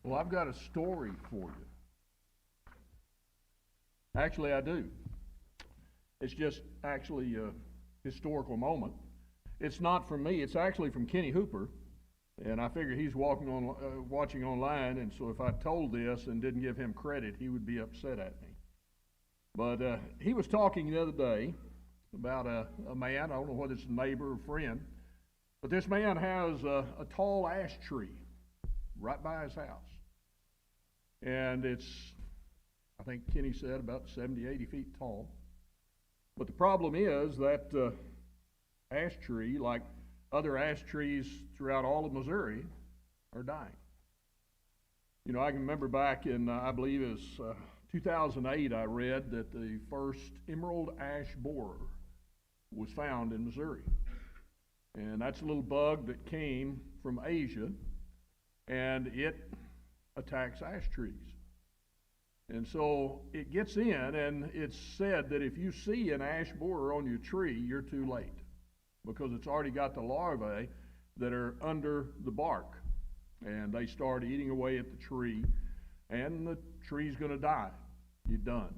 Well, I've got a story for you. Actually, I do. It's just actually a historical moment. It's not from me. It's actually from Kenny Hooper, and I figure he's watching online, and so if I told this and didn't give him credit, he would be upset at me. But he was talking the other day about a man. I don't know whether it's a neighbor or friend, but this man has a tall ash tree right by his house. And it's, I think Kenny said, about 70, 80 feet tall. But the problem is that ash tree, like other ash trees throughout all of Missouri, are dying. You know, I can remember back in, I believe it was 2008, I read that the first emerald ash borer was found in Missouri. And that's a little bug that came from Asia, and it attacks ash trees. And so it gets in, and it's said that if you see an ash borer on your tree, you're too late, because it's already got the larvae that are under the bark, and they start eating away at the tree, and the tree's going to die. You're done.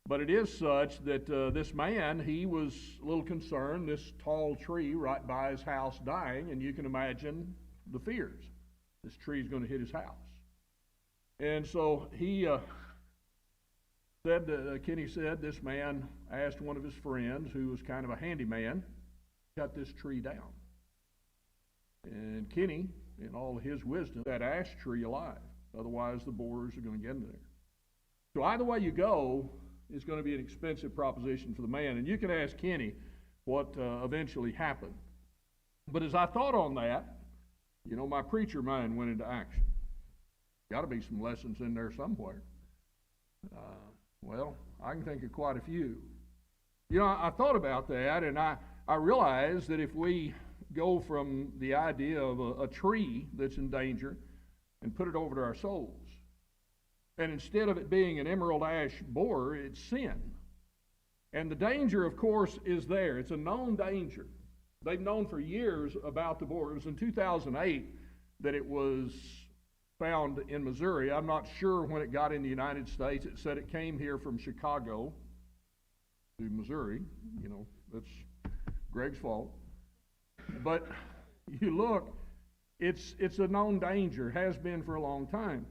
But it is such that this man, he was a little concerned, this tall tree right by his house dying, and you can imagine the fears. This tree's going to hit his house. And so he Kenny said, this man asked one of his friends, who was kind of a handyman, to cut this tree down. And Kenny, in all his wisdom, that ash tree alive. Otherwise, the borers are going to get in there. So either way you go, it's going to be an expensive proposition for the man. And you can ask Kenny what eventually happened. But as I thought on that, you know, my preacher mind went into action. Got to be some lessons in there somewhere. Well, I can think of quite a few. You know, I thought about that, and I realized that if we go from the idea of a tree that's in danger and put it over to our souls, and instead of it being an emerald ash borer, it's sin. And the danger, of course, is there. It's a known danger. They've known for years about the borer. It was in 2008 that it was found in Missouri. I'm not sure when it got in the United States. It said it came here from Chicago to Missouri. You know, that's Greg's fault. But you look, it's a known danger, has been for a long time.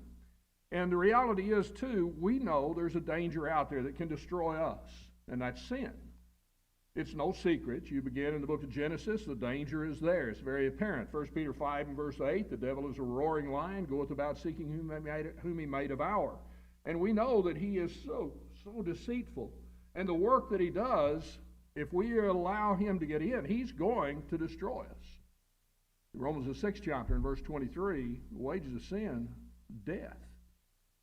And the reality is, too, we know there's a danger out there that can destroy us, and that's sin. It's no secret. You begin in the book of Genesis, the danger is there. It's very apparent. 1 Peter 5 and verse 8, the devil is a roaring lion, goeth about seeking whom he may devour. And we know that he is so deceitful. And the work that he does, if we allow him to get in, he's going to destroy us. Romans the 6th chapter in verse 23, the wages of sin, death.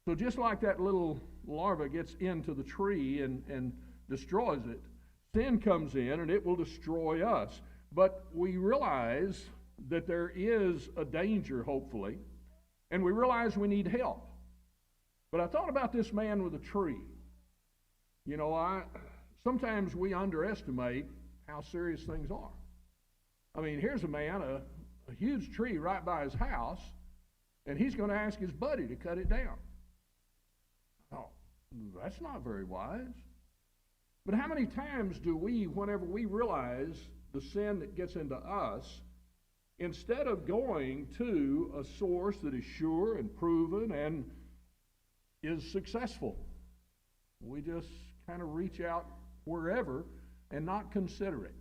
So just like that little larva gets into the tree and destroys it, sin comes in and it will destroy us. But we realize that there is a danger, hopefully, and we realize we need help. But I thought about this man with a tree. You know, sometimes we underestimate how serious things are. I mean, here's a man, a huge tree right by his house, and he's going to ask his buddy to cut it down. Oh, that's not very wise. But how many times do we, whenever we realize the sin that gets into us, instead of going to a source that is sure and proven and is successful, we just kind of reach out wherever and not consider it.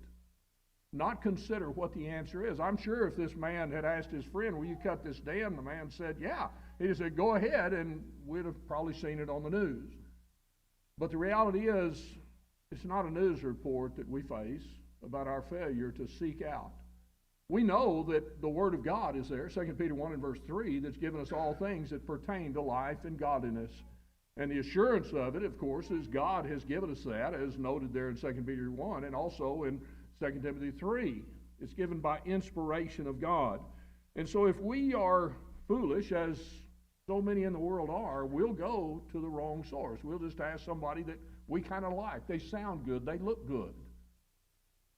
Not consider what the answer is. I'm sure if this man had asked his friend, will you cut this down? The man said, yeah. He said, go ahead, and we'd have probably seen it on the news. But the reality is, it's not a news report that we face about our failure to seek out. We know that the Word of God is there, 2 Peter 1 and verse 3, that's given us all things that pertain to life and godliness. And the assurance of it, of course, is God has given us that, as noted there in 2 Peter 1 and also in 2 Timothy 3. It's given by inspiration of God. And so if we are foolish, as so many in the world are, we'll go to the wrong source. We'll just ask somebody that we kind of like. They sound good. They look good.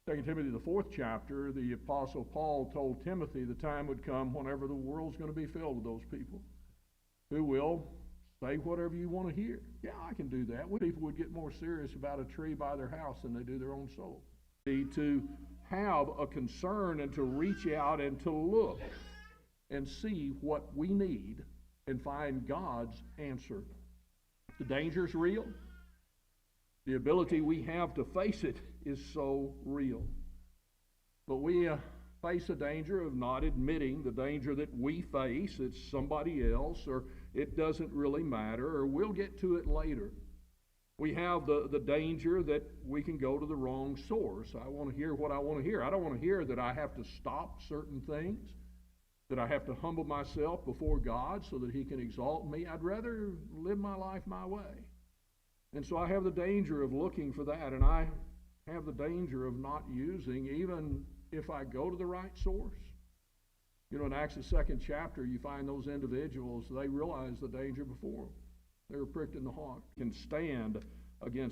2 Timothy, the 4th chapter, the Apostle Paul told Timothy the time would come whenever the world's going to be filled with those people. who will say whatever you want to hear. Yeah, I can do that. People would get more serious about a tree by their house than they do their own soul. To have a concern and to reach out and to look and see what we need and find God's answer. The danger's real. The ability we have to face it is so real. But we face a danger of not admitting the danger that we face. It's somebody else, or it doesn't really matter, or we'll get to it later. We have the danger that we can go to the wrong source. I want to hear what I want to hear. I don't want to hear that I have to stop certain things, that I have to humble myself before God so that He can exalt me. I'd rather live my life my way. And so I have the danger of looking for that, and I have the danger of not using, even if I go to the right source. You know, in Acts the 2nd chapter, you find those individuals, they realize the danger before them. They were pricked in the heart. Can stand against